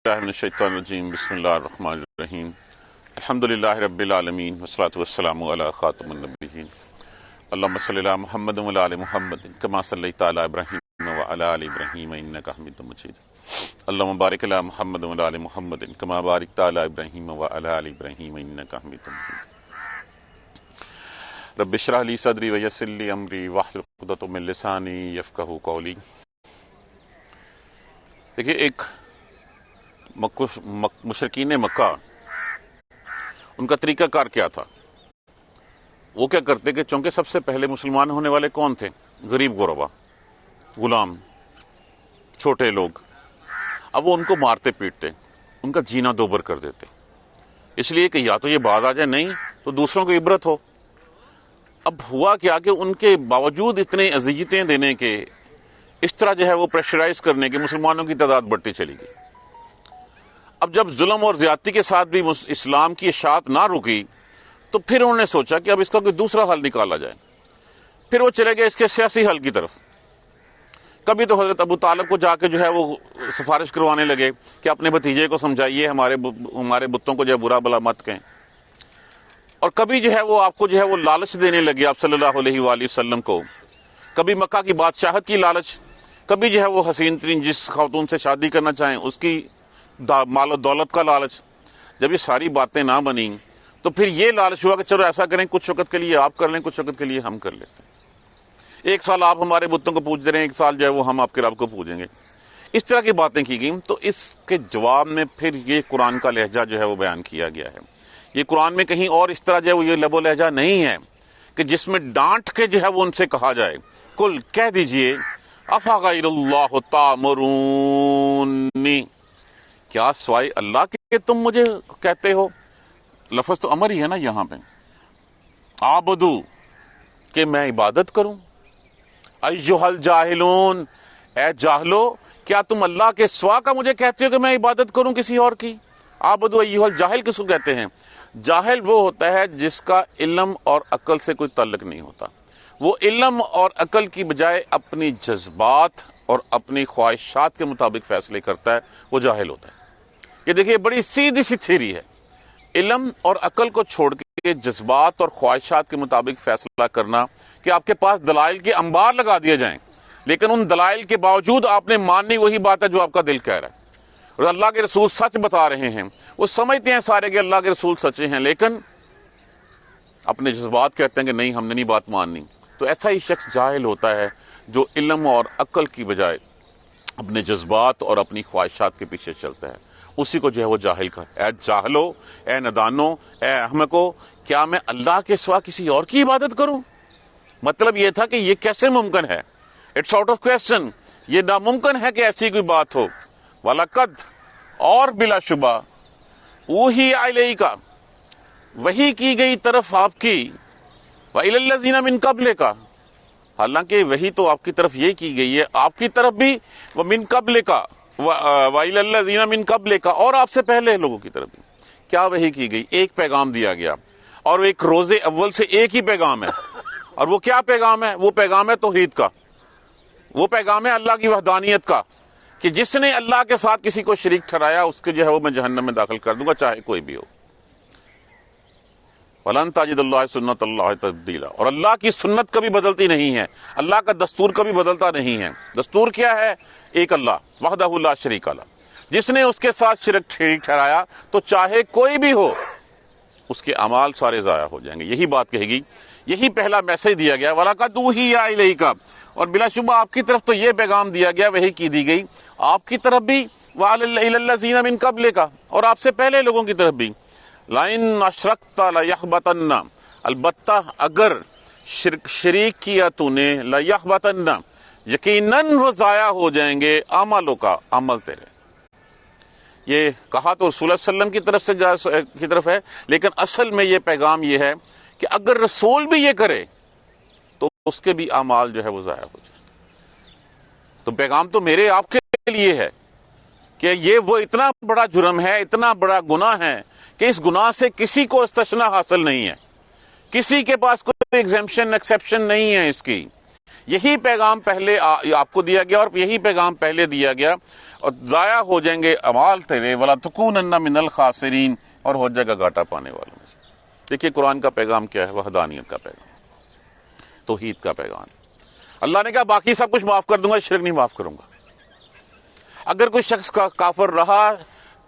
من الشیطان الرجیم بسم اللہ الرحمن الرحیم الحمدللہ رب العالمین والصلاة والسلام علی خاتم النبیین اللہم صلی علی محمد وعلی آل محمد کما صلیت علی ابراہیم وعلی آل ابراہیم انک حمید مجید اللہم بارک علی محمد وعلی آل محمد کما بارکت علی ابراہیم وعلی آل ابراہیم انک حمید مجید رب اشرح لی صدری ویسر لی امری واحلل عقدۃ من لسانی یفقہوا قولی۔ دیکھیے، ایک مشرکین مکہ، ان کا طریقہ کار کیا تھا؟ وہ کیا کرتے کہ چونکہ سب سے پہلے مسلمان ہونے والے کون تھے؟ غریب غربا، غلام، چھوٹے لوگ۔ اب وہ ان کو مارتے پیٹتے، ان کا جینا دوبر کر دیتے، اس لیے کہ یا تو یہ باز آ جائے، نہیں تو دوسروں کو عبرت ہو۔ اب ہوا کیا کہ ان کے باوجود اتنے اذیتیں دینے کے، اس طرح جو ہے وہ پریشرائز کرنے کے، مسلمانوں کی تعداد بڑھتی چلی گئی۔ اب جب ظلم اور زیادتی کے ساتھ بھی اسلام کی اشاعت نہ رکی تو پھر انہوں نے سوچا کہ اب اس کا کوئی دوسرا حل نکالا جائے۔ پھر وہ چلے گئے اس کے سیاسی حل کی طرف۔ کبھی تو حضرت ابو طالب کو جا کے جو ہے وہ سفارش کروانے لگے کہ اپنے بھتیجے کو سمجھائیے، ہمارے بتوں کو جو ہے برا بلا مت کہیں۔ اور کبھی جو ہے وہ آپ کو جو ہے وہ لالچ دینے لگے آپ صلی اللہ علیہ وآلہ وسلم کو، کبھی مکہ کی بادشاہت کی لالچ، کبھی جو ہے وہ حسین ترین جس خاتون سے شادی کرنا چاہیں اس کی مال و دولت کا لالچ۔ جب یہ ساری باتیں نہ بنیں تو پھر یہ لالچ ہوا کہ چلو ایسا کریں، کچھ وقت کے لیے آپ کر لیں، کچھ وقت کے لیے ہم کر لیتے ہیں۔ ایک سال آپ ہمارے بتوں کو پوجتے رہیں، ایک سال جو ہے وہ ہم آپ کے رب کو پوجیں گے۔ اس طرح کی باتیں کی گئیں۔ تو اس کے جواب میں پھر یہ قرآن کا لہجہ جو ہے وہ بیان کیا گیا ہے۔ یہ قرآن میں کہیں اور اس طرح جو ہے وہ یہ لب و لہجہ نہیں ہے کہ جس میں ڈانٹ کے جو ہے وہ ان سے کہا جائے، کل کہہ دیجئے افغیر اللہ تعمرونی، کیا سوائے اللہ کے تم مجھے کہتے ہو؟ لفظ تو امر ہی ہے نا یہاں پہ، عابدو، کہ میں عبادت کروں۔ ایھا الجاہلون، اے جاہلو، کیا تم اللہ کے سوا کا مجھے کہتے ہو کہ میں عبادت کروں کسی اور کی؟ عابدو ایھا الجاہل کس کو کہتے ہیں؟ جاہل وہ ہوتا ہے جس کا علم اور عقل سے کوئی تعلق نہیں ہوتا۔ وہ علم اور عقل کی بجائے اپنی جذبات اور اپنی خواہشات کے مطابق فیصلے کرتا ہے، وہ جاہل ہوتا ہے۔ یہ دیکھیے بڑی سیدھی سی تھیوری ہے، علم اور عقل کو چھوڑ کے جذبات اور خواہشات کے مطابق فیصلہ کرنا، کہ آپ کے پاس دلائل کے انبار لگا دیے جائیں لیکن ان دلائل کے باوجود آپ نے ماننی وہی بات ہے جو آپ کا دل کہہ رہا ہے، اور اللہ کے رسول سچ بتا رہے ہیں۔ وہ سمجھتے ہیں سارے کہ اللہ کے رسول سچے ہیں، لیکن اپنے جذبات کہتے ہیں کہ نہیں، ہم نے نہیں بات ماننی۔ تو ایسا ہی شخص جاہل ہوتا ہے جو علم اور عقل کی بجائے اپنے جذبات اور اپنی خواہشات کے پیچھے چلتا ہے، اسی کو جو ہے وہ جاہل کا۔ اے جاہلو، اے ندانو، اے احمقو، کیا میں اللہ کے سوا کسی اور کی عبادت کروں؟ مطلب یہ تھا کہ یہ کیسے ممکن ہے؟ اٹس آؤٹ آف کویسچن، یہ ناممکن ہے کہ ایسی کوئی بات ہو۔ وَلَقَدْ، اور بلا شبہ، اوحی الیک، وحی کی گئی طرف آپ کی، وَإِلَى الَّذِينَ مِن قَبْلِكَ، حالانکہ وحی تو آپ کی طرف یہ کی گئی ہے، آپ کی طرف بھی، وَمِن قَبْلِكَ وَإِلَى الَّذِينَ مِن قَبْلِكَ، اور آپ سے پہلے لوگوں کی طرف بھی۔ کیا وحی کی گئی؟ ایک پیغام دیا گیا، اور ایک روز اول سے ایک ہی پیغام ہے۔ اور وہ کیا پیغام ہے؟ وہ پیغام ہے توحید کا، وہ پیغام ہے اللہ کی وحدانیت کا، کہ جس نے اللہ کے ساتھ کسی کو شریک ٹھہرایا اس کے جو ہے وہ میں جہنم میں داخل کر دوں گا، چاہے کوئی بھی ہو۔ وَلَن تَجِدَ اللَّهِ سُنَّتَ اللَّهِ تَبْدِيلًا، اور اللہ کی سنت کبھی بدلتی نہیں ہے، اللہ کا دستور کبھی بدلتا نہیں ہے۔ دستور کیا ہے؟ ایک اللہ، وحدہ لا شریک لہ، جس نے اس کے ساتھ شریک ٹھہرایا تو چاہے کوئی بھی ہو اس کے اعمال سارے ضائع ہو جائیں گے۔ یہی بات کہے گی، یہی پہلا میسج دیا گیا، وَلَقَدْ أُوحِيَ إِلَيْكَ، اور بلا شبہ آپ کی طرف تو یہ پیغام دیا گیا، وحی کی دی گئی، آپ کی طرف بھی، وَإِلَى الَّذِينَ مِن قَبْلِكَ، اور آپ سے پہلے لوگوں کی طرف بھی۔ لَإِنْ أَشْرَكْتَ لَيَحْبَطَنَّ، البتہ اگر شریک کیا تو نے، لَيَحْبَطَنَّ، یقیناً وہ ضائع ہو جائیں گے، عملوں کا، عمل تیرے۔ یہ کہا تو رسول اللہ صلی اللہ علیہ وسلم کی طرف ہے، لیکن اصل میں یہ پیغام یہ ہے کہ اگر رسول بھی یہ کرے تو اس کے بھی اعمال جو ہے وہ ضائع ہو جائیں۔ تو پیغام تو میرے آپ کے لیے ہے کہ یہ وہ اتنا بڑا جرم ہے، اتنا بڑا گناہ ہے کہ اس گناہ سے کسی کو استثناء حاصل نہیں ہے، کسی کے پاس کوئی ایگزیمپشن ایکسیپشن نہیں ہے اس کی۔ یہی پیغام پہلے آپ کو دیا گیا اور یہی پیغام پہلے دیا گیا، اور ضائع ہو جائیں گے اعمال تیرے، وَلَا تَكُونَنَّ مِنَ الْخَاسِرِينَ، اور ہو جائے گا گھاٹا پانے والوں میں سے۔ دیکھیے قرآن کا پیغام کیا ہے، وحدانیت کا پیغام، توحید کا پیغام۔ اللہ نے کہا باقی سب کچھ معاف کر دوں گا، شرک نہیں معاف کروں گا۔ اگر کوئی شخص کا کافر رہا،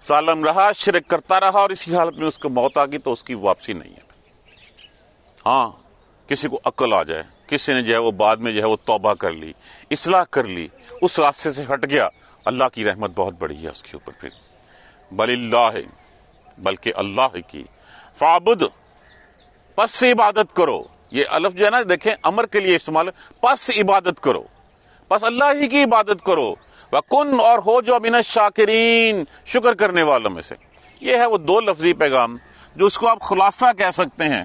ظالم رہا، شرک کرتا رہا اور اسی حالت میں اس کو موت آ گئی تو اس کی واپسی نہیں ہے۔ ہاں کسی کو عقل آ جائے، کسی نے جو ہے وہ بعد میں جو ہے وہ توبہ کر لی، اصلاح کر لی، اس راستے سے ہٹ گیا، اللہ کی رحمت بہت بڑی ہے اس کے اوپر۔ پھر بل اللہ، بلکہ اللہ کی، فعبد، پس سے عبادت کرو۔ یہ الف جو ہے نا دیکھیں امر کے لیے استعمال، پس عبادت کرو، پس اللہ ہی کی عبادت کرو، وَكُن، اور ہو جو من الشاکرین، شکر کرنے والوں میں سے۔ یہ ہے وہ دو لفظی پیغام جو اس کو آپ خلاصہ کہہ سکتے ہیں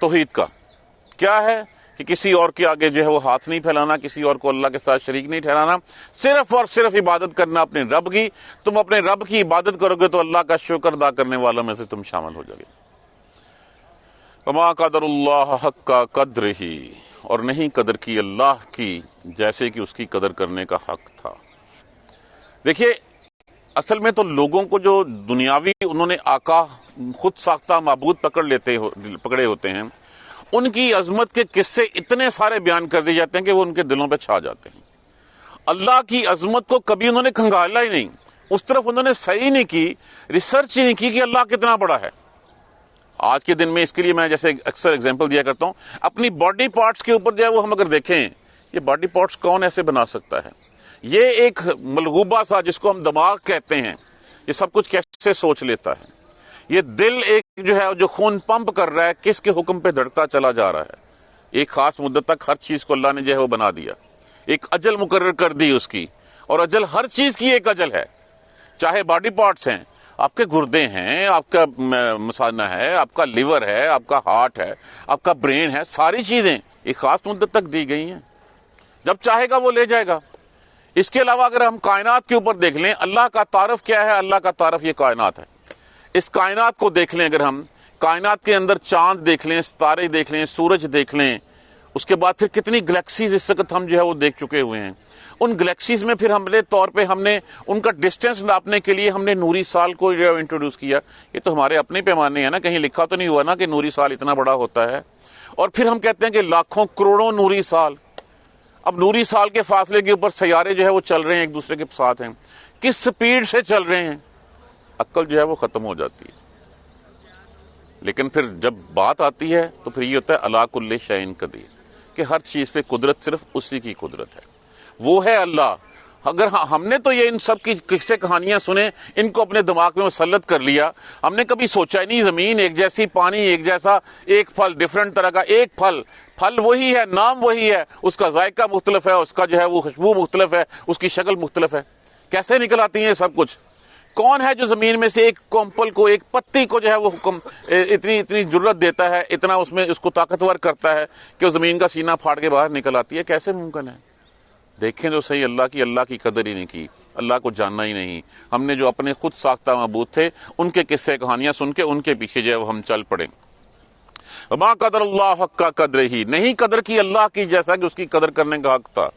توحید کا۔ کیا ہے کہ کسی اور کے آگے جو ہے وہ ہاتھ نہیں پھیلانا، کسی اور کو اللہ کے ساتھ شریک نہیں ٹھہرانا، صرف اور صرف عبادت کرنا اپنے رب کی۔ تم اپنے رب کی عبادت کرو گے تو اللہ کا شکر ادا کرنے والوں میں سے تم شامل ہو جاؤ گے۔ وما قدر اللہ حق قدرہ، اور نہیں قدر کی اللہ کی جیسے کہ اس کی قدر کرنے کا حق تھا۔ دیکھیے اصل میں تو لوگوں کو جو دنیاوی انہوں نے آقا خود ساختہ معبود پکڑے ہوتے ہیں، ان کی عظمت کے قصے اتنے سارے بیان کر دیے جاتے ہیں کہ وہ ان کے دلوں پہ چھا جاتے ہیں۔ اللہ کی عظمت کو کبھی انہوں نے کھنگالا ہی نہیں، اس طرف انہوں نے صحیح نہیں کی، ریسرچ ہی نہیں کی کہ اللہ کتنا بڑا ہے۔ آج کے دن میں اس کے لیے میں جیسے اکثر اگزامپل دیا کرتا ہوں، اپنی باڈی پارٹس کے اوپر جو ہے وہ ہم اگر دیکھیں، یہ باڈی پارٹس کون ایسے بنا سکتا ہے؟ یہ ایک ملغوبہ سا جس کو ہم دماغ کہتے ہیں، یہ سب کچھ کیسے سوچ لیتا ہے؟ یہ دل ایک جو ہے جو خون پمپ کر رہا ہے، کس کے حکم پہ دھڑکتا چلا جا رہا ہے؟ ایک خاص مدت تک ہر چیز کو اللہ نے جو ہے وہ بنا دیا، ایک اجل مقرر کر دی اس کی، اور اجل ہر چیز کی ایک اجل ہے، چاہے باڈی پارٹس ہیں، آپ کے گردے ہیں، آپ کا مثانہ ہے، آپ کا لیور ہے، آپ کا ہارٹ ہے، آپ کا برین ہے، ساری چیزیں ایک خاص مدت تک دی گئی ہیں، جب چاہے گا وہ لے جائے گا۔ اس کے علاوہ اگر ہم کائنات کے اوپر دیکھ لیں، اللہ کا تعارف کیا ہے؟ اللہ کا تعارف یہ کائنات ہے۔ اس کائنات کو دیکھ لیں، اگر ہم کائنات کے اندر چاند دیکھ لیں، ستارے دیکھ لیں، سورج دیکھ لیں، اس کے بعد پھر کتنی گلیکسیز اس وقت ہم جو ہے وہ دیکھ چکے ہوئے ہیں۔ ان گلیکسیز میں پھر ہمارے طور پہ ہم نے ان کا ڈسٹینس ناپنے کے لیے ہم نے نوری سال کو جو ہے انٹروڈیوس کیا۔ یہ تو ہمارے اپنے پیمانے ہیں نا، کہیں لکھا تو نہیں ہوا نا کہ نوری سال اتنا بڑا ہوتا ہے۔ اور پھر ہم کہتے ہیں کہ لاکھوں کروڑوں نوری سال۔ اب نوری سال کے فاصلے کے اوپر سیارے جو ہے وہ چل رہے ہیں، ایک دوسرے کے ساتھ ہیں، کس سپیڈ سے چل رہے ہیں، عقل جو ہے وہ ختم ہو جاتی ہے۔ لیکن پھر جب بات آتی ہے تو پھر یہ ہوتا ہے علی کل شیء قدیر، کہ ہر چیز پہ قدرت صرف اسی کی قدرت ہے، وہ ہے اللہ۔ اگر ہم نے تو یہ ان سب کی قصے کہانیاں سنے، ان کو اپنے دماغ میں مسلط کر لیا، ہم نے کبھی سوچا ہی نہیں زمین ایک جیسی، پانی ایک جیسا، ایک پھل ڈیفرنٹ طرح کا، ایک پھل وہی ہے، نام وہی ہے، اس کا ذائقہ مختلف ہے، اس کا جو ہے وہ خوشبو مختلف ہے، اس کی شکل مختلف ہے۔ کیسے نکل آتی ہیں یہ سب کچھ؟ کون ہے جو زمین میں سے ایک کومپل کو، ایک پتی کو جو ہے وہ حکم اتنی جرت دیتا ہے، اتنا اس میں اس کو طاقتور کرتا ہے کہ وہ زمین کا سینہ پھاڑ کے باہر نکل آتی ہے؟ کیسے ممکن ہے؟ دیکھیں تو صحیح، اللہ کی قدر ہی نہیں کی، اللہ کو جاننا ہی نہیں۔ ہم نے جو اپنے خود ساختہ معبود تھے ان کے قصے کہانیاں سن کے ان کے پیچھے جو ہے وہ ہم چل پڑے۔ وما قدر اللہ حق قدرہ، نہیں قدر کی اللہ کی جیسا کہ اس کی قدر کرنے کا حق تھا۔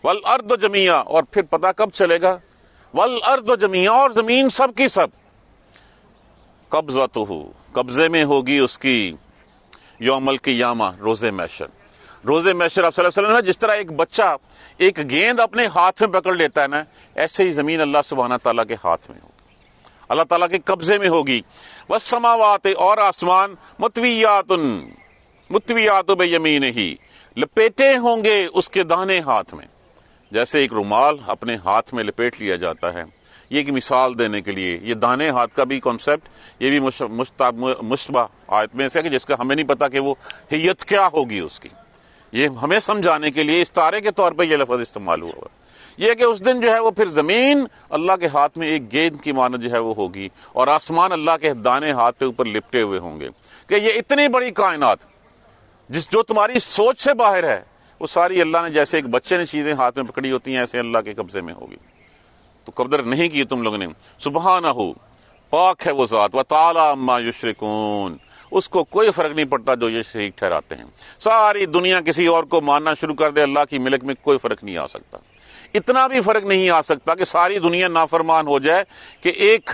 والارض جميعا، اور پھر پتہ کب چلے گا؟ والارض جميعا، اور زمین سب کی سب، قبضتہ، قبضے میں ہوگی اس کی، یوم القیامہ، روز محشر۔ روز محشر آپ صلی اللہ علیہ وسلم نے جس طرح ایک بچہ ایک گیند اپنے ہاتھ میں پکڑ لیتا ہے نا، ایسے ہی زمین اللہ سبحانہ تعالیٰ کے ہاتھ میں ہوگی، اللہ تعالیٰ کے قبضے میں ہوگی۔ والسماوات، اور آسمان، مطویات بیمینہ، لپیٹے ہوں گے اس کے دانے ہاتھ میں، جیسے ایک رومال اپنے ہاتھ میں لپیٹ لیا جاتا ہے۔ یہ ایک مثال دینے کے لیے، یہ دانے ہاتھ کا بھی کانسیپٹ یہ بھی مشتبہ آیت میں سے کہ جس کا ہمیں نہیں پتا کہ وہ حیت کیا ہوگی اس کی، یہ ہمیں سمجھانے کے لیے استعارے کے طور پہ یہ لفظ استعمال ہوا ہے۔ یہ کہ اس دن جو ہے وہ پھر زمین اللہ کے ہاتھ میں ایک گیند کی مانند جو ہے وہ ہوگی، اور آسمان اللہ کے دانے ہاتھ کے اوپر لپٹے ہوئے ہوں گے، کہ یہ اتنی بڑی کائنات جو تمہاری سوچ سے باہر ہے، وہ ساری اللہ نے جیسے ایک بچے نے چیزیں ہاتھ میں پکڑی ہوتی ہیں ایسے اللہ کے قبضے میں ہوگی۔ تو قدر نہیں کی تم لوگوں نے۔ سبحانہ، پاک ہے وہ ذات، وتعالی عما یشرکون، اس کو کوئی فرق نہیں پڑتا جو یہ شریک ٹھہراتے ہیں. ساری دنیا کسی اور کو ماننا شروع کر دے، اللہ کی ملک میں کوئی فرق نہیں آ سکتا. اتنا بھی فرق نہیں آ سکتا کہ ساری دنیا نافرمان ہو جائے کہ ایک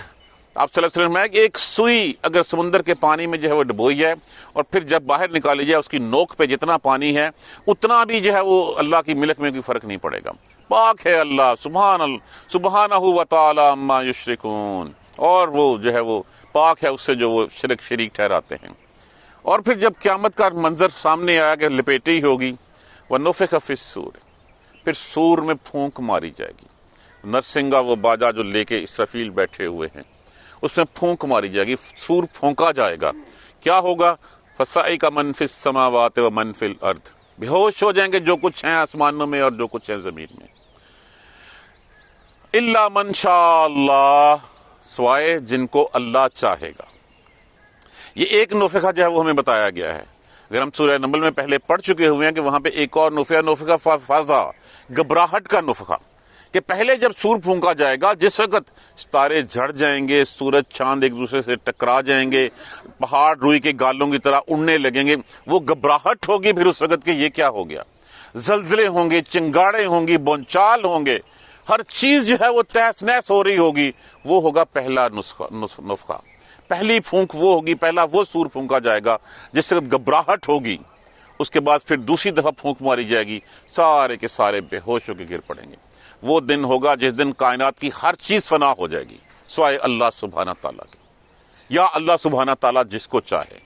آپ صلی اللہ علیہ وسلم کہ ایک سوئی اگر سمندر کے پانی میں جو ہے وہ ڈبوئی جائے اور پھر جب باہر نکالی جائے اس کی نوک پہ جتنا پانی ہے اتنا بھی جو ہے وہ اللہ کی ملک میں کوئی فرق نہیں پڑے گا. پاک ہے اللہ، سبحانہ و تعالی عما یشرکون، اور وہ جو ہے وہ پاک ہے اس سے جو وہ شریک ٹھہراتے ہیں. اور پھر جب قیامت کا منظر سامنے آیا کہ لپیٹی ہوگی، وَنُفِخَ فِی الصُّورِ، پھر سور میں پھونک ماری جائے گی. نرسنگا وہ باجا جو لے کے اسرافیل بیٹھے ہوئے ہیں اس میں پھونک ماری جائے گی، سور پھونکا جائے گا. کیا ہوگا؟ فَصَعِقَ مَن فِی السَّمَاوَاتِ وَمَن فِی الْأَرْضِ، بے ہوش ہو جائیں گے جو کچھ ہیں آسمانوں میں اور جو کچھ ہیں زمین میں. اِلَّا مَن شَاءَ اللَّهُ، سوائے جن کو اللہ چاہے گا. یہ ایک نفخہ جو ہے وہ ہمیں بتایا گیا ہے. اگر ہم سورہ نمل میں پہلے پڑھ چکے ہوئے ہیں کہ وہاں پہ ایک اور نفخہ فضا، گھبراہٹ کا نفخہ، کہ پہلے جب سور پھونکا جائے گا جس وقت ستارے جھڑ جائیں گے، سورج چاند ایک دوسرے سے ٹکرا جائیں گے، پہاڑ روئی کے گالوں کی طرح اڑنے لگیں گے، وہ گھبراہٹ ہوگی پھر اس وقت کہ یہ کیا ہو گیا. زلزلے ہوں گے، چنگاڑے ہوں گی، بونچال ہوں گے، ہر چیز جو ہے وہ تہس نہس ہو رہی ہوگی. وہ ہوگا پہلا نفخہ، پہلی پھونک وہ ہوگی، پہلا وہ سور پھونکا جائے گا جس وقت گھبراہٹ ہوگی. اس کے بعد پھر دوسری دفعہ پھونک ماری جائے گی، سارے کے سارے بے ہوش ہو کے گر پڑیں گے. وہ دن ہوگا جس دن کائنات کی ہر چیز فنا ہو جائے گی سوائے اللہ سبحانہ تعالیٰ کے، یا اللہ سبحانہ تعالیٰ جس کو چاہے.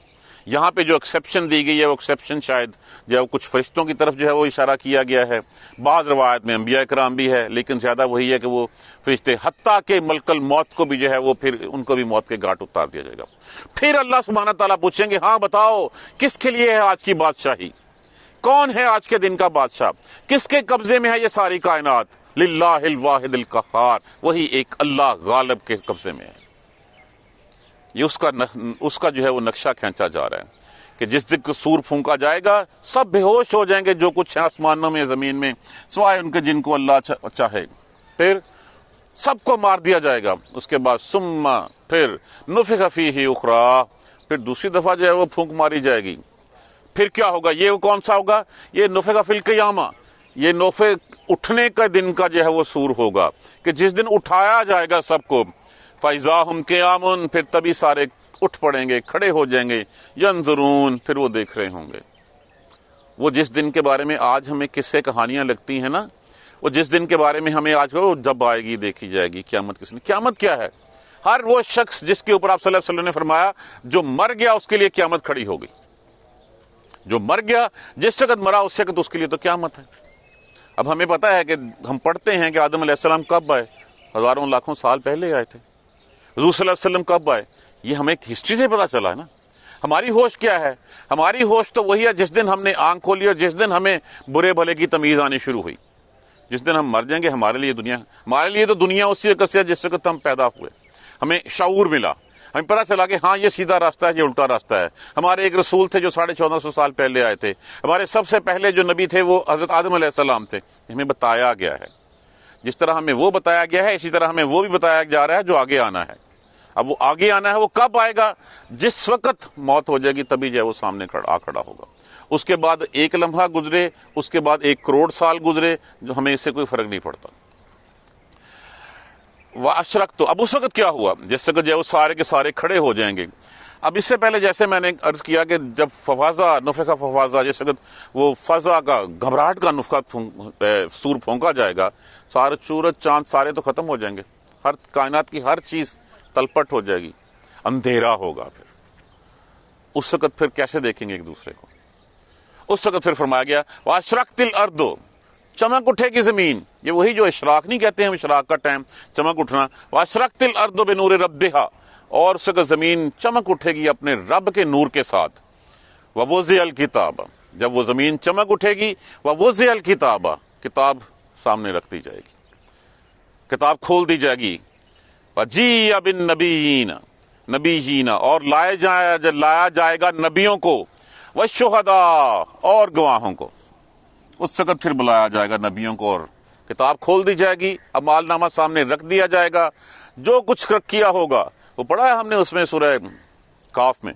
یہاں پہ جو ایکسیپشن دی گئی ہے وہ ایکسیپشن شاید جو ہے کچھ فرشتوں کی طرف جو ہے وہ اشارہ کیا گیا ہے. بعض روایت میں انبیاء کرام بھی ہے، لیکن زیادہ وہی ہے کہ وہ فرشتے، حتیٰ کہ ملک الموت کو بھی جو ہے وہ پھر ان کو بھی موت کے گھاٹ اتار دیا جائے گا. پھر اللہ سبحانہ تعالیٰ پوچھیں گے ہاں بتاؤ کس کے لیے ہے آج کی بادشاہی، کون ہے آج کے دن کا بادشاہ، کس کے قبضے میں ہے یہ ساری کائنات؟ للہ الواحد القہار، وہی ایک اللہ غالب کے قبضے میں ہے. یہ اس کا جو ہے وہ نقشہ کھینچا جا رہا ہے کہ جس دن سور پھونکا جائے گا سب بے ہوش ہو جائیں گے جو کچھ ہے آسمانوں میں زمین میں سوائے ان کے جن کو اللہ چاہے. پھر سب کو مار دیا جائے گا. اس کے بعد ثم، پھر نفخ فیہ اخری، پھر دوسری دفعہ جو ہے وہ پھونک ماری جائے گی. پھر کیا ہوگا؟ یہ کون سا ہوگا؟ یہ نفخ فی القیامہ، یہ نفخ اٹھنے کا دن کا جو ہے وہ سور ہوگا کہ جس دن اٹھایا جائے گا سب کو. فَإِذَا هُمْ قِيَامٌ، پھر تبھی سارے اٹھ پڑیں گے، کھڑے ہو جائیں گے. يَنظُرُونَ، پھر وہ دیکھ رہے ہوں گے. وہ جس دن کے بارے میں آج ہمیں قصے کہانیاں لگتی ہیں نا، وہ جس دن کے بارے میں ہمیں آج جب آئے گی دیکھی جائے گی قیامت کس نے. قیامت کیا ہے؟ ہر وہ شخص جس کے اوپر آپ صلی اللہ علیہ وسلم نے فرمایا جو مر گیا اس کے لیے قیامت کھڑی ہوگی. جو مر گیا، جس وقت مرا اس وقت اس کے لیے تو قیامت ہے. اب ہمیں پتا ہے کہ ہم پڑھتے ہیں کہ آدم علیہ السلام کب آئے؟ ہزاروں لاکھوں سال پہلے آئے تھے. حضور صلی اللہ علیہ وسلم کب آئے؟ یہ ہمیں ہسٹری سے پتا چلا ہے نا. ہماری ہوش کیا ہے؟ ہماری ہوش تو وہی ہے جس دن ہم نے آنکھ کھولی اور جس دن ہمیں برے بھلے کی تمیز آنی شروع ہوئی. جس دن ہم مر جائیں گے ہمارے لیے تو دنیا اسی وقت سے جس وقت ہم پیدا ہوئے. ہمیں شعور ملا، ہمیں پتا چلا کہ ہاں یہ سیدھا راستہ ہے، یہ الٹا راستہ ہے. ہمارے ایک رسول تھے جو 1450 سال پہلے آئے تھے. ہمارے سب سے پہلے جو نبی تھے وہ حضرت آدم علیہ السلام تھے. ہمیں بتایا گیا ہے، جس طرح ہمیں وہ بتایا گیا ہے اسی طرح ہمیں وہ بھی بتایا جا رہا ہے جو آگے آنا ہے. اب وہ آگے آنا ہے وہ کب آئے گا؟ جس وقت موت ہو جائے گی تبھی جو ہے وہ سامنے کھڑا ہوگا. اس کے بعد ایک لمحہ گزرے، اس کے بعد 1 کروڑ سال گزرے، جو ہمیں اس سے کوئی فرق نہیں پڑتا. وَأَشْرَقْتُ، اب اس وقت کیا ہوا؟ جس وقت جو ہے وہ سارے کے سارے کھڑے ہو جائیں گے. اب اس سے پہلے جیسے میں نے عرض کیا کہ جب نفخ فضا، جس وقت وہ فضا کا گھبراہٹ کا نفخہ سور پھونکا جائے گا، سارے سورج چاند سارے تو ختم ہو جائیں گے، ہر کائنات کی ہر چیز تلپٹ ہو جائے گی، اندھیرا ہوگا. پھر اس وقت پھر کیسے دیکھیں گے ایک دوسرے کو؟ اس وقت پھر فرمایا گیا وَأَشْرَقَتِ الْأَرْضُ، چمک اٹھے گی زمین. یہ وہی جو اشراق نہیں کہتے ہیں، اشراق کا ٹائم چمک اٹھنا. وَأَشْرَقَتِ الْأَرْضُ بِنُورِ رَبِّهَا، اور اس وقت زمین چمک اٹھے گی اپنے رب کے نور کے ساتھ. وَوُضِعَ الْكِتَابَ، جب وہ زمین چمک اٹھے گی، وَوُضِعَ الْكِتَابَ، کتاب سامنے رکھ دی جائے گی، کتاب کھول دی جائے گی. وَجِيءَ بِالنَّبِيِّينَ، نبیین، اور لایا جائے گا نبیوں کو، وَالشُّهَدَاء، اور گواہوں کو. اس وقت پھر بلایا جائے گا نبیوں کو اور کتاب کھول دی جائے گی، اعمال نامہ سامنے رکھ دیا جائے گا. جو کچھ کیا ہوگا وہ پڑھا ہے ہم نے اس میں سورہ کاف میں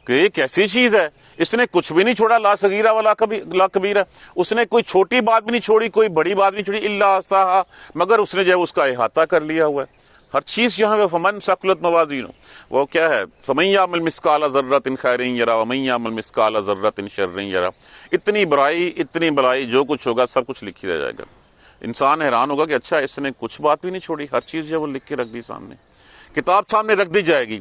کہ یہ کیسی چیز ہے، اس نے کچھ بھی نہیں چھوڑا، لا صغیرہ ولا کبیرہ، اس نے کوئی چھوٹی بات بھی نہیں چھوڑی، کوئی بڑی بات بھی نہیں چھوڑی، الا احصاھا، مگر اس نے جو ہے اس کا احاطہ کر لیا ہوا ہے ہر چیز یہاں پہ۔ فمن ثقلت موازینہ، وہ کیا ہے، فمن یعمل مثقال ذرۃ خیر یرہ ومن یعمل مثقال ذرۃ شر یرہ، اتنی برائی اتنی بلائی جو کچھ ہوگا سب کچھ لکھی رہ جائے گا۔ انسان حیران ہوگا کہ اچھا اس نے کچھ بات بھی نہیں چھوڑی، ہر چیز جو ہے وہ لکھ کے رکھ دی سامنے، کتاب سامنے رکھ دی جائے گی۔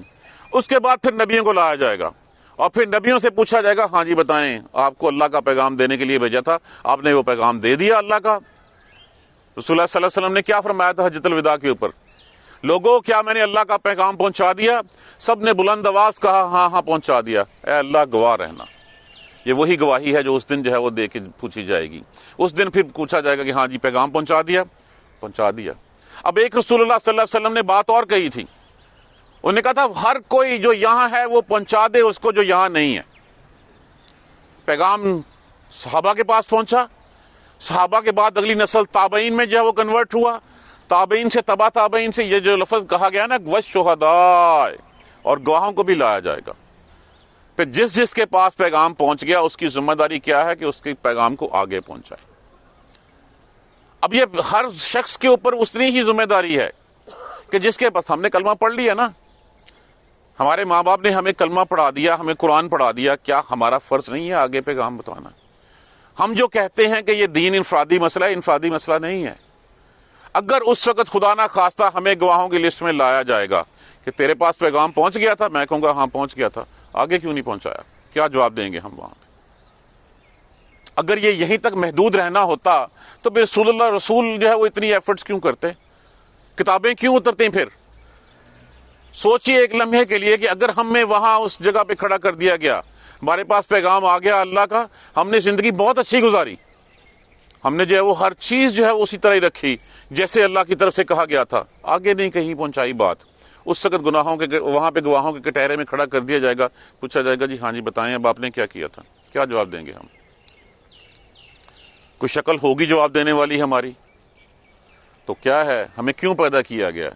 اس کے بعد پھر نبیوں کو لایا جائے گا اور پھر نبیوں سے پوچھا جائے گا، ہاں جی بتائیں، آپ کو اللہ کا پیغام دینے کے لیے بھیجا تھا، آپ نے وہ پیغام دے دیا اللہ کا؟ رسول اللہ صلی اللہ علیہ وسلم نے کیا فرمایا تھا حجۃ الوداع کے اوپر، لوگوں کیا میں نے اللہ کا پیغام پہنچا دیا؟ سب نے بلند آواز کہا ہاں ہاں پہنچا دیا۔ اے اللہ گواہ رہنا، یہ وہی گواہی ہے جو اس دن جو ہے وہ دے کے پوچھی جائے گی۔ اس دن پھر پوچھا جائے گا کہ ہاں جی پیغام پہنچا دیا؟ پہنچا دیا۔ اب ایک رسول اللہ صلی اللہ علیہ وسلم نے بات اور کہی تھی، انہوں نے کہا تھا ہر کوئی جو یہاں ہے وہ پہنچا دے اس کو جو یہاں نہیں ہے۔ پیغام صحابہ کے پاس پہنچا، صحابہ کے بعد اگلی نسل تابعین میں جو ہے وہ کنورٹ ہوا، تابعین سے تبع تابعین سے، یہ جو لفظ کہا گیا نا وَالشُّہَدَاء، اور گواہوں کو بھی لایا جائے گا۔ پھر جس جس کے پاس پیغام پہنچ گیا اس کی ذمہ داری کیا ہے کہ اس کے پیغام کو آگے پہنچائے۔ اب یہ ہر شخص کے اوپر اتنی ہی ذمہ داری ہے کہ جس کے پاس، ہم نے کلمہ پڑھ لیا نا، ہمارے ماں باپ نے ہمیں کلمہ پڑھا دیا، ہمیں قرآن پڑھا دیا، کیا ہمارا فرض نہیں ہے آگے پیغام بتانا؟ ہم جو کہتے ہیں کہ یہ دین انفرادی مسئلہ ہے، انفرادی مسئلہ نہیں ہے۔ اگر اس وقت خدا نہ خواستہ ہمیں گواہوں کی لسٹ میں لایا جائے گا کہ تیرے پاس پیغام پہنچ گیا تھا، میں کہوں گا ہاں پہنچ گیا تھا، آگے کیوں نہیں پہنچایا؟ کیا جواب دیں گے ہم وہاں پہ؟ اگر یہ یہیں تک محدود رہنا ہوتا تو پھر رسول جو ہے وہ اتنی ایفرٹس کیوں کرتے، کتابیں کیوں اترتی؟ پھر سوچئے ایک لمحے کے لیے کہ اگر ہمیں وہاں اس جگہ پہ کھڑا کر دیا گیا، ہمارے پاس پیغام آ گیا اللہ کا، ہم نے زندگی بہت اچھی گزاری، ہم نے جو ہے وہ ہر چیز جو ہے اسی طرح ہی رکھی جیسے اللہ کی طرف سے کہا گیا تھا، آگے نہیں کہیں پہنچائی بات، اس وقت گناہوں کے وہاں پہ گواہوں کے کٹہرے میں کھڑا کر دیا جائے گا، پوچھا جائے گا جی ہاں جی بتائیں اب آپ نے کیا کیا تھا؟ کیا جواب دیں گے ہم؟ کوئی شکل ہوگی جواب دینے والی ہماری؟ تو کیا ہے، ہمیں کیوں پیدا کیا گیا ہے؟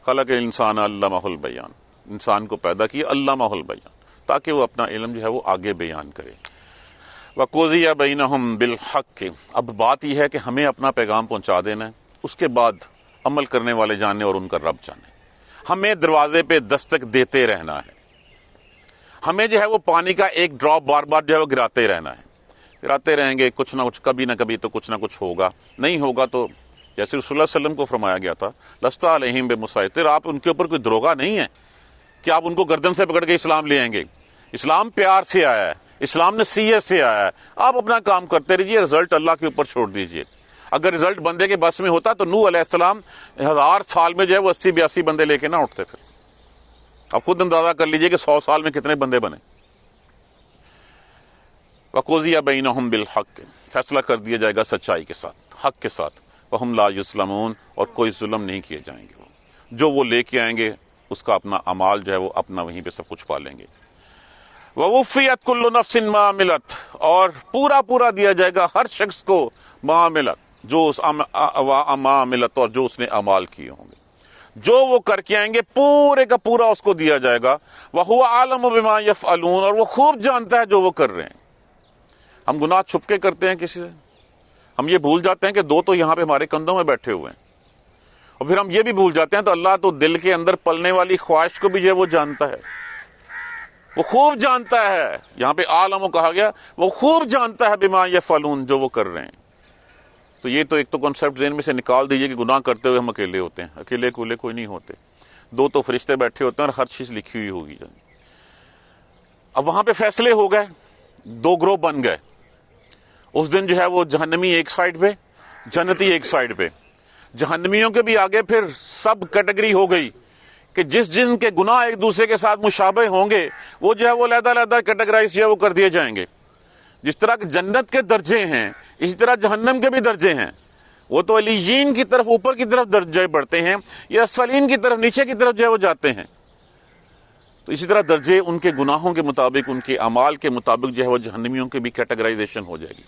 خلق الانسان علمہ البیان، انسان کو پیدا کیا علمہ البیان تاکہ وہ اپنا علم جو ہے وہ آگے بیان کرے۔ وَقُضِیَ بَیْنَہُم بِالْحَقِّ، اب بات یہ ہے کہ ہمیں اپنا پیغام پہنچا دینا ہے، اس کے بعد عمل کرنے والے جانے اور ان کا رب جانے۔ ہمیں دروازے پہ دستک دیتے رہنا ہے، ہمیں جو ہے وہ پانی کا ایک ڈراپ بار بار جو ہے وہ گراتے رہنا ہے، گراتے رہیں گے، کچھ نہ کچھ، کبھی نہ کبھی تو کچھ نہ کچھ ہوگا، نہیں ہوگا تو جیسے رسول اللہ صلی اللہ علیہ وسلم کو فرمایا گیا تھا لست علیہم بمسیطر، آپ ان کے اوپر کوئی دروغہ نہیں ہے کہ آپ ان کو گردن سے پکڑ کے اسلام لے آئیں گے۔ اسلام پیار سے آیا ہے، اسلام نصیحت سے آیا ہے، آپ اپنا کام کرتے رہیے، رزلٹ اللہ کے اوپر چھوڑ دیجئے۔ اگر رزلٹ بندے کے بس میں ہوتا تو نوح علیہ السلام 1000 سال میں جو ہے وہ 80-82 بندے لے کے نہ اٹھتے، پھر آپ خود اندازہ کر لیجئے کہ 100 سال میں کتنے بندے بنے۔ وَقُضِیَ بَیْنَہُم بِالْحَقِّ، فیصلہ کر دیا جائے گا سچائی کے ساتھ، حق کے ساتھ، وَهُمْ لَا يُظْلَمُونَ، اور کوئی ظلم نہیں کیے جائیں گے، جو وہ لے کے آئیں گے اس کا اپنا اعمال جو ہے وہ اپنا وہیں پہ سب کچھ پالیں گے۔ وَوُفِّيَتْ كُلُّ نَفْسٍ مَا عَمِلَتْ، اور پورا دیا جائے گا ہر شخص کو ما عملت، جو ما عملت، اور جو اس نے اعمال کیے ہوں گے، جو وہ کر کے آئیں گے پورے کا پورا اس کو دیا جائے گا۔ وَهُوَ أَعْلَمُ بِمَا يَفْعَلُونَ، اور وہ خوب جانتا ہے جو وہ کر رہے ہیں۔ ہم گناہ چھپ کے کرتے ہیں کسی سے، ہم یہ بھول جاتے ہیں کہ دو تو یہاں پہ ہمارے کندھوں میں بیٹھے ہوئے ہیں، اور پھر ہم یہ بھی بھول جاتے ہیں تو اللہ تو دل کے اندر پلنے والی خواہش کو بھی جو ہے وہ جانتا ہے، وہ خوب جانتا ہے۔ یہاں پہ عالم کہا گیا، وہ خوب جانتا ہے بما یفعلون، جو وہ کر رہے ہیں۔ تو یہ تو ایک تو کنسپٹ ذہن میں سے نکال دیجئے کہ گناہ کرتے ہوئے ہم اکیلے ہوتے ہیں، اکیلے کوئی نہیں ہوتے، دو تو فرشتے بیٹھے ہوتے ہیں اور ہر چیز لکھی ہوئی ہوگی۔ اب وہاں پہ فیصلے ہو گئے، دو گروہ بن گئے، اس دن جو ہے وہ جہنمی ایک سائڈ پہ، جنتی ایک سائڈ پہ۔ جہنمیوں کے بھی آگے پھر سب کیٹیگری ہو گئی کہ جن کے گناہ ایک دوسرے کے ساتھ مشابہ ہوں گے وہ جو ہے وہ علیحدہ کیٹیگرائز جو ہے وہ کر دیے جائیں گے۔ جس طرح کہ جنت کے درجے ہیں اسی طرح جہنم کے بھی درجے ہیں، وہ تو علیین کی طرف اوپر کی طرف درجے بڑھتے ہیں، یا اسفلین کی طرف نیچے کی طرف جو ہے وہ جاتے ہیں۔ تو اسی طرح درجے ان کے گناہوں کے مطابق، ان کے اعمال کے مطابق جو ہے وہ جہنمیوں کی بھی کیٹیگرائزیشن ہو جائے گی۔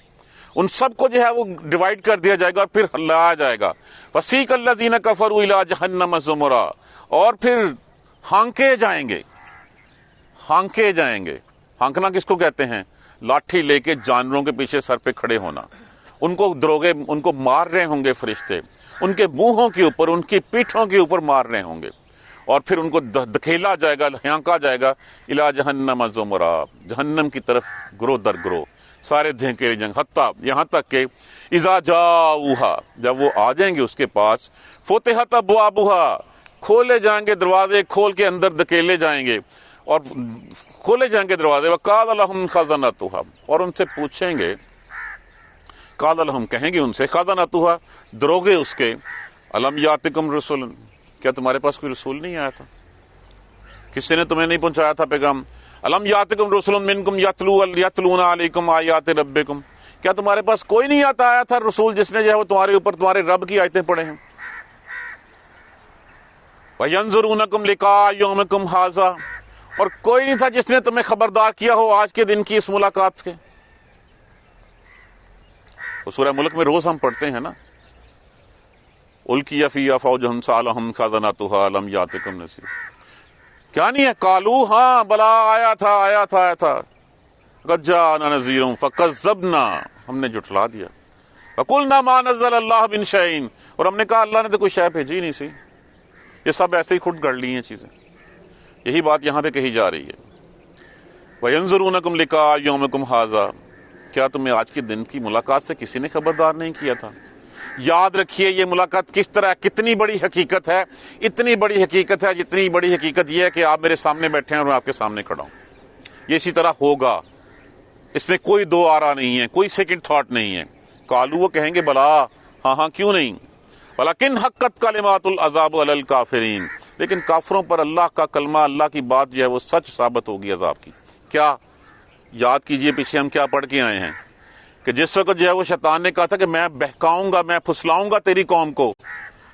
ان سب کو جو ہے وہ ڈیوائیڈ کر دیا جائے گا اور پھر لایا جائے گا۔ وَسِیقَ الَّذِينَ كَفَرُوا إِلَىٰ جَهَنَّمَ زُمُرًا، اور پھر ہانکے جائیں گے، ہانکنا کس کو کہتے ہیں؟ لاٹھی لے کے جانوروں کے پیچھے سر پہ کھڑے ہونا. ان کو دروغے ان کو مار رہے ہوں گے فرشتے، ان کے منہوں کے اوپر، ان کی پیٹھوں کے اوپر مار رہے ہوں گے، اور پھر ان کو دھکیلا جائے گا، ہانکا جائے گا الی جہنم زمرا، جہنم کی طرف گروہ در گروہ، سارے دھکیلے جائیں گے، حتیٰ یہاں تک کہ اذا جاؤہا، جب وہ آ جائیں گے اس کے پاس، فتحت ابوابہا، کھولے جائیں گے دروازے، کھول کے اندر دھکیلے جائیں گے اور کھولے جائیں گے دروازے. وقال لہم خزنتہا، اور ان سے پوچھیں گے، قال لہم کہیں گے ان سے، خزنتہا دروغے اس کے، الم یاتکم رسول، کیا تمہارے پاس کوئی رسول نہیں آیا تھا؟ کسی نے تمہیں نہیں پہنچایا تھا پیغام؟ الم یاتکم رسول منکم یتلون علیکم آیات ربکم، کیا تمہارے پاس کوئی نہیں آیا تھا رسول جس نے جو ہے وہ تمہارے اوپر تمہارے رب کی آیتیں پڑھے ہیں؟ وَيَنظُرُونَكُمْ لِقَاءَ يَوْمِكُمْ هَذَا، اور کوئی نہیں تھا جس نے تمہیں خبردار کیا ہو آج کے دن کی اس ملاقات کے. وہ سورہ ملک میں روز ہم پڑھتے ہیں نا، القی فیہا فوج سألہم خزنتہا الم یاتکم نذیر، کیا نہیں ہے؟ قالوا ہاں بلا آیا تھا قد جاءنا نذیر فکذبنا، ہم نے جھٹلا دیا، وقلنا ما نزل اللہ من شیء، اور ہم نے کہا اللہ نے تو کوئی شے بھیجی نہیں سی، یہ سب ایسے ہی خود گڑ لی ہیں چیزیں. یہی بات یہاں پہ کہی جا رہی ہے. وَيَنظُرُونَكُمْ لِقَاءَ يَوْمِكُمْ هَذَا، کیا تمہیں آج کے دن کی ملاقات سے کسی نے خبردار نہیں کیا تھا؟ یاد رکھیے یہ ملاقات کس طرح، کتنی بڑی حقیقت ہے، اتنی بڑی حقیقت ہے جتنی بڑی حقیقت یہ ہے کہ آپ میرے سامنے بیٹھے ہیں اور میں آپ کے سامنے کھڑا ہوں. یہ اسی طرح ہوگا، اس میں کوئی دو آرا نہیں ہے، کوئی سیکنڈ تھاٹ نہیں ہے. قالوا، وہ کہیں گے بلا، ہاں کیوں نہیں، ولیکن حقت کلمات العذاب علی الکافرین، لیکن کافروں پر اللہ کا کلمہ، اللہ کی بات جو ہے وہ سچ ثابت ہوگی عذاب کی. کیا یاد کیجئے پیچھے ہم کیا پڑھ کے آئے ہیں کہ جس وقت جو ہے وہ شیطان نے کہا تھا کہ میں بہکاؤں گا، میں پھسلاؤں گا تیری قوم کو،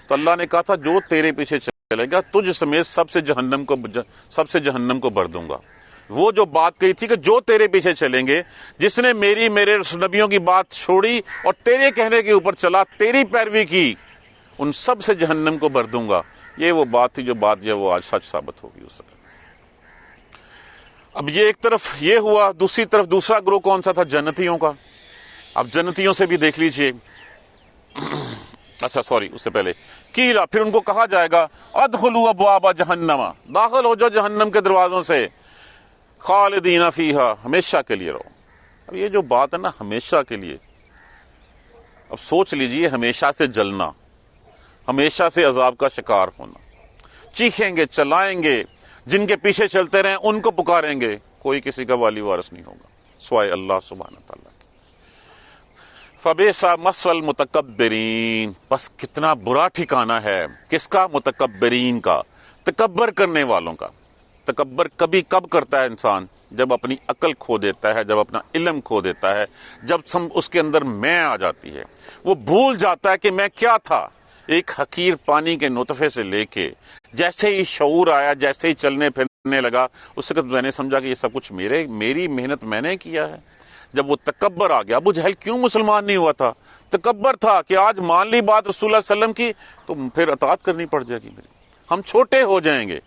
تو اللہ نے کہا تھا جو تیرے پیچھے چلے گا تجھ سمیت سب سے جہنم کو بھر دوں گا. وہ جو بات کہی تھی کہ جو تیرے پیچھے چلیں گے، جس نے میرے نبیوں کی بات چھوڑی اور تیرے کہنے کے اوپر چلا، تیری پیروی کی، ان سب سے جہنم کو بھر دوں گا. یہ وہ بات تھی جو بات جو ہے وہ آج سچ ثابت ہوگی اس وقت. اب یہ ایک طرف یہ ہوا، دوسری طرف دوسرا گروہ کون سا تھا؟ جنتیوں کا. اب جنتیوں سے بھی دیکھ لیجئے، اچھا سوری اس سے پہلے کیلا، پھر ان کو کہا جائے گا ادخلوا ابواب جہنم، داخل ہو جاؤ جہنم کے دروازوں سے، خالدین فیہا، ہمیشہ کے لیے رہو. اب یہ جو بات ہے نا ہمیشہ کے لیے، اب سوچ لیجئے ہمیشہ سے جلنا، ہمیشہ سے عذاب کا شکار ہونا، چیخیں گے، چلائیں گے، جن کے پیچھے چلتے رہیں ان کو پکاریں گے، کوئی کسی کا والی وارث نہیں ہوگا سوائے اللہ سبحانہ تعالیٰ کی. فبئس مثوى المتکبرین، بس کتنا برا ٹھکانہ ہے کس کا؟ متکبرین کا، تکبر کرنے والوں کا. تکبر کب کرتا ہے انسان؟ جب اپنی عقل کھو دیتا ہے، جب اپنا علم کھو دیتا ہے، جب اس کے اندر میں آ جاتی ہے، وہ بھول جاتا ہے کہ میں کیا تھا. ایک حقیر پانی کے نطفے سے لے کے جیسے ہی شعور آیا، جیسے ہی چلنے پھرنے لگا، اس وقت میں نے سمجھا کہ یہ سب کچھ میری محنت میں نے کیا ہے. جب وہ تکبر آ گیا، ابو جہل کیوں مسلمان نہیں ہوا تھا؟ تکبر تھا کہ آج مان لی بات رسول اللہ صلی اللہ علیہ وسلم کی تو پھر اطاعت کرنی پڑ جائے گی میری، ہم چھوٹے ہو جائیں گے،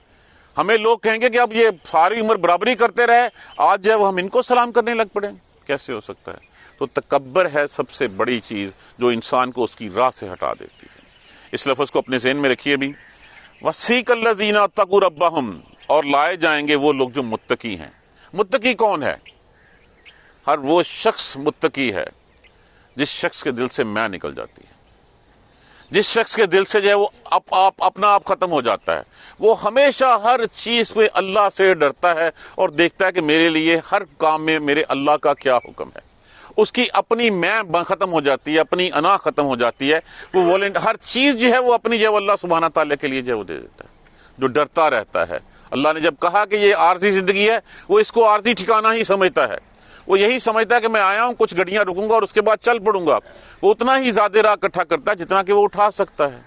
ہمیں لوگ کہیں گے کہ اب یہ ساری عمر برابری کرتے رہے، آج جو ہے وہ ہم ان کو سلام کرنے لگ پڑے. کیسے ہو سکتا ہے؟ تو تکبر ہے سب سے بڑی چیز جو انسان کو اس کی راہ سے ہٹا دیتی ہے. اس لفظ کو اپنے ذہن میں رکھیے بھی. وَسِیقَ الَّذِینَ اتَّقُوا رَبَّهُمْ، اور لائے جائیں گے وہ لوگ جو متقی ہیں. متقی کون ہے؟ ہر وہ شخص متقی ہے جس شخص کے دل سے میں نکل جاتی ہے، جس شخص کے دل سے جو ہے وہ اپنا آپ ختم ہو جاتا ہے. وہ ہمیشہ ہر چیز پہ اللہ سے ڈرتا ہے اور دیکھتا ہے کہ میرے لیے ہر کام میں میرے اللہ کا کیا حکم ہے. اس کی اپنی میں ختم ہو جاتی ہے، اپنی انا ختم ہو جاتی ہے. وہ ہر چیز جو ہے وہ اپنی جو ہے وہ اللہ سبحانہ تعالیٰ کے لیے جو ہے وہ دے دیتا ہے، جو ڈرتا رہتا ہے. اللہ نے جب کہا کہ یہ عارضی زندگی ہے، وہ اس کو عارضی ٹھکانہ ہی سمجھتا ہے. وہ یہی سمجھتا ہے کہ میں آیا ہوں، کچھ گھڑیاں رکوں گا اور اس کے بعد چل پڑوں گا. وہ اتنا ہی زیادہ راہ اکٹھا کرتا ہے جتنا کہ وہ اٹھا سکتا ہے.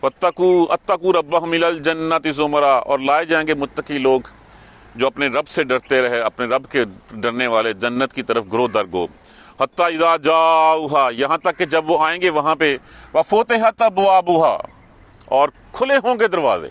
وَاتَّقُوا رَبَّهُمْ إِلَى الْجَنَّةِ زُمَرًا، اور لائے جائیں گے متقی لوگ جو اپنے رب سے ڈرتے رہے، اپنے رب کے ڈرنے والے، جنت کی طرف گروہ در گروہ. حَتَّى إِذَا جَاءُوهَا، یہاں تک کہ جب وہ آئیں گے وہاں پہ، وَفُتِحَتْ أَبْوَابُهَا، اور کھلے ہوں گے دروازے.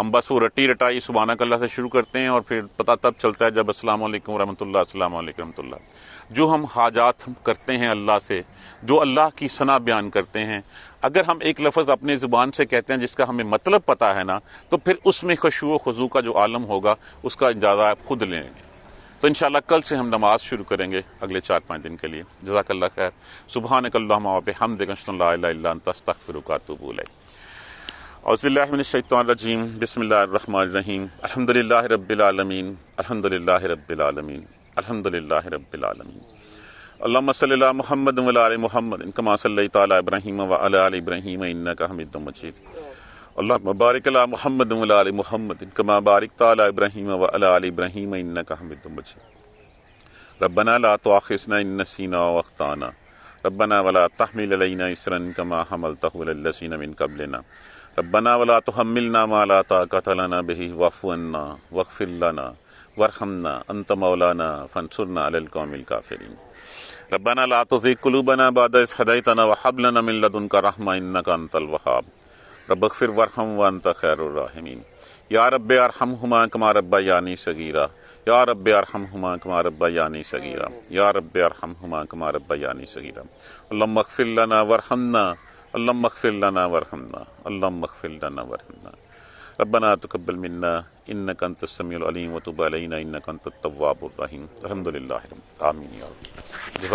ہم بس وہ رٹی رٹائی سبحانک اللہ سے شروع کرتے ہیں اور پھر پتہ تب چلتا ہے جب السلام علیکم ورحمۃ اللہ، السلام علیکم ورحمۃ اللہ۔ جو ہم حاجات کرتے ہیں اللہ سے، جو اللہ کی ثنا بیان کرتے ہیں، اگر ہم ایک لفظ اپنے زبان سے کہتے ہیں جس کا ہمیں مطلب پتہ ہے نا، تو پھر اس میں خشوع و خضوع کا جو عالم ہوگا اس کا اجازہ آپ خود لیں گے۔ تو انشاءاللہ کل سے ہم نماز شروع کریں گے اگلے 4-5 دن کے لیے۔ جزاک اللہ خیر۔ سبحانک اللہم و بحمدک، اشہد ان لا الہ الا انت، استغفرک و اتوب الیک۔ اعوذ باللہ من الشیطان الرجیم، بسم اللہ الرحمن الرحیم، الحمدللہ رب العالمین، الحمدللہ رب العالمین، الحمدللہ رب العالمین۔ اللہم صلی علی محمد و علی آل محمد کما صلیت علی ابراہیم و علی آل ابراہیم انک حمید مجید۔ اللہم بارک علی محمد و علی آل محمد کما بارکت علی ابراہیم و علی آل ابراہیم انک حمید مجید۔ ربنا لا تؤاخذنا ان نسینا واخطانا، ربنا ولا تحمل علینا اصرا کما حملتہ علی الذین من قبلنا، ربنا ولا تحملنا ما لا طاقۃ لنا به واعف عنا واغفر لنا وارحمنا انت مولانا فانصرنا علی القوم الکافرین۔ ربنا لا تزغ قلوبنا بعد إذ هديتنا وهب لنا من لدنك رحمة إنك أنت الوهاب رب اغفر وارحم وأنت خير الراحمين یا رب ارحمهما كما ربياني صغيرا یا رب ارحمهما كما ربياني صغيرا یا رب ارحمهما كما ربياني صغيرا اللهم اغفر لنا وارحمنا اللهم اغفر لنا وارحمنا اللهم اغفر لنا وارحمنا ربنا تقبل منا انك انت السميع العليم وتب علينا انك انت التواب الرحيم الحمد لله آمين یا رب۔